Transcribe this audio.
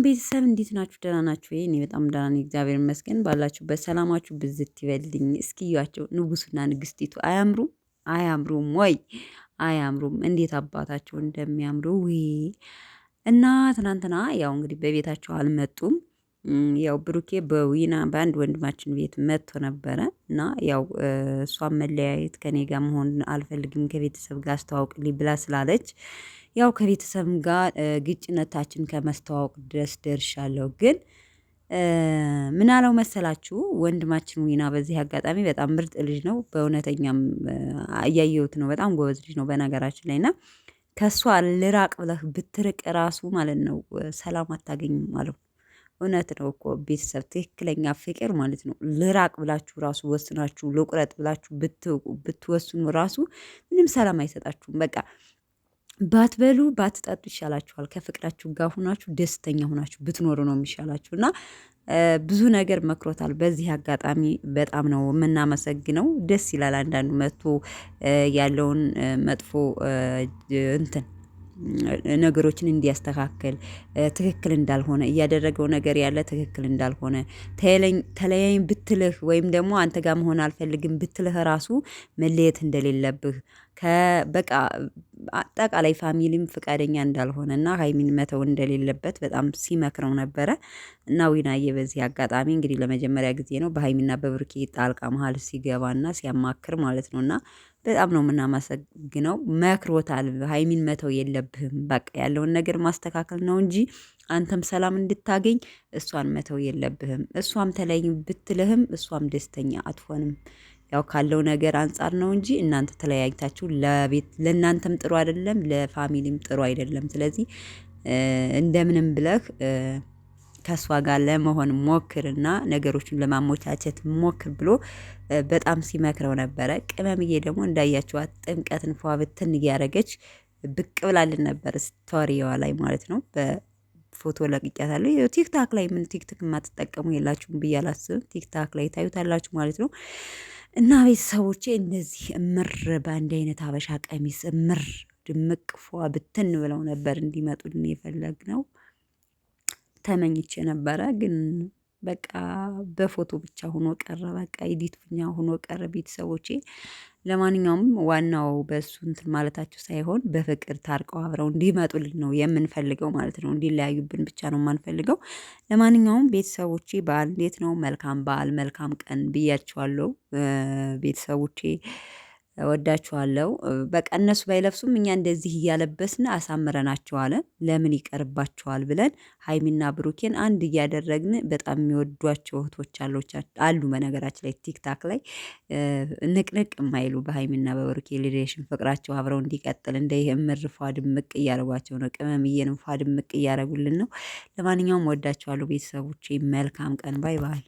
ቤተሰብ እንዴት ናችሁ? ደህና ናችሁ ወይ? እኔ በጣም ደህና ነኝ፣ እግዚአብሔር ይመስገን። ባላችሁበት ሰላማችሁ ብዝት ይበልልኝ። እስኪ እዩዋቸው ንጉሱና ንግስቲቱ አያምሩም? አያምሩም ወይ? አያምሩም? እንዴት አባታቸው እንደሚያምሩ ውይ! እና ትናንትና ያው እንግዲህ በቤታቸው አልመጡም። ያው ብሩኬ በዊና በአንድ ወንድማችን ቤት መጥቶ ነበረ እና ያው እሷን መለያየት ከኔ ጋር መሆን አልፈልግም ከቤተሰብ ጋር አስተዋውቅልኝ ብላ ስላለች ያው ከቤተሰብ ጋር ግጭነታችን ከመስተዋወቅ ድረስ ደርሻለሁ። ግን ምን አለው መሰላችሁ ወንድማችን ዊና በዚህ አጋጣሚ በጣም ምርጥ ልጅ ነው። በእውነተኛም እያየሁት ነው። በጣም ጎበዝ ልጅ ነው በነገራችን ላይ እና ከእሷ ልራቅ ብለህ ብትርቅ ራሱ ማለት ነው ሰላም አታገኝም አለው። እውነት ነው እኮ ቤተሰብ ትክክለኛ ፍቅር ማለት ነው። ልራቅ ብላችሁ ራሱ ወስናችሁ ልቁረጥ ብላችሁ ብትወስኑ ራሱ ምንም ሰላም አይሰጣችሁም። በቃ ባትበሉ ባትጠጡ ይሻላችኋል። ከፍቅራችሁ ጋር ሁናችሁ ደስተኛ ሁናችሁ ብትኖሩ ነው የሚሻላችሁ። እና ብዙ ነገር መክሮታል። በዚህ አጋጣሚ በጣም ነው የምናመሰግነው። ደስ ይላል። አንዳንዱ መጥቶ ያለውን መጥፎ እንትን ነገሮችን እንዲያስተካክል ትክክል እንዳልሆነ እያደረገው ነገር ያለ ትክክል እንዳልሆነ ተለያይም ብትልህ ወይም ደግሞ አንተ ጋር መሆን አልፈልግም ብትልህ ራሱ መለየት እንደሌለብህ በቃ አጠቃላይ ፋሚሊም ፍቃደኛ እንዳልሆነ እና ሀይሚን መተው እንደሌለበት በጣም ሲመክረው ነበረ። እና ዊናዬ በዚህ አጋጣሚ እንግዲህ ለመጀመሪያ ጊዜ ነው በሀይሚና በብሩኬ ጣልቃ መሀል ሲገባና ሲያማክር ማለት ነው። እና በጣም ነው የምናመሰግነው። መክሮታል። ሀይሚን መተው የለብህም በቃ ያለውን ነገር ማስተካከል ነው እንጂ አንተም ሰላም እንድታገኝ እሷን መተው የለብህም። እሷም ተለይ ብትልህም እሷም ደስተኛ አትሆንም። ያው ካለው ነገር አንፃር ነው እንጂ እናንተ ተለያይታችሁ ለእናንተም ጥሩ አይደለም፣ ለፋሚሊም ጥሩ አይደለም። ስለዚህ እንደምንም ብለህ ከእሷ ጋር ለመሆን ሞክርና ነገሮችን ለማሞቻቸት ሞክር ብሎ በጣም ሲመክረው ነበረ። ቅመምዬ ደግሞ እንዳያችኋት ጥምቀትን ፏ ብትን እያደረገች ብቅ ብላልን ነበር ስቶሪዋ ላይ ማለት ነው። በፎቶ ለቅቄያታለሁ። ቲክታክ ላይ ምን ቲክቶክ የማትጠቀሙ የላችሁም ብዬ አላስብም። ቲክታክ ላይ ታዩታላችሁ ማለት ነው። እና ቤተሰቦቼ እንደዚህ እምር በአንድ አይነት ሀበሻ ቀሚስ እምር ድምቅ ፏ ብትን ብለው ነበር እንዲመጡልን የፈለግነው። ተመኝቼ ነበረ ግን በቃ በፎቶ ብቻ ሆኖ ቀረ። በቃ ኤዲት ብኛ ሆኖ ቀረ ቤተሰቦቼ። ለማንኛውም ዋናው በእሱ እንትን ማለታቸው ሳይሆን በፍቅር ታርቀው አብረው እንዲመጡልን ነው የምንፈልገው ማለት ነው። እንዲለያዩብን ብቻ ነው የማንፈልገው። ለማንኛውም ቤተሰቦቼ በዓል እንዴት ነው? መልካም በዓል መልካም ቀን ብያችኋለሁ ቤተሰቦቼ። ወዳችኋለሁ። በቃ እነሱ ባይለብሱም እኛ እንደዚህ እያለበስን አሳምረናቸዋል። ለምን ይቀርባቸዋል ብለን ሀይሚና ብሩኬን አንድ እያደረግን በጣም የሚወዷቸው እህቶች አሉ። በነገራችን ላይ ቲክታክ ላይ ንቅንቅ የማይሉ በሀይሚና በብሩኬ ሪሌሽን ፍቅራቸው አብረው እንዲቀጥል እንደ እምር ፏ ድምቅ እያደረጓቸው ነው። ቅመምዬንም ፏ ድምቅ እያደረጉልን ነው። ለማንኛውም ወዳችኋለሁ ቤተሰቦቼ። መልካም ቀን። ባይ ባይ።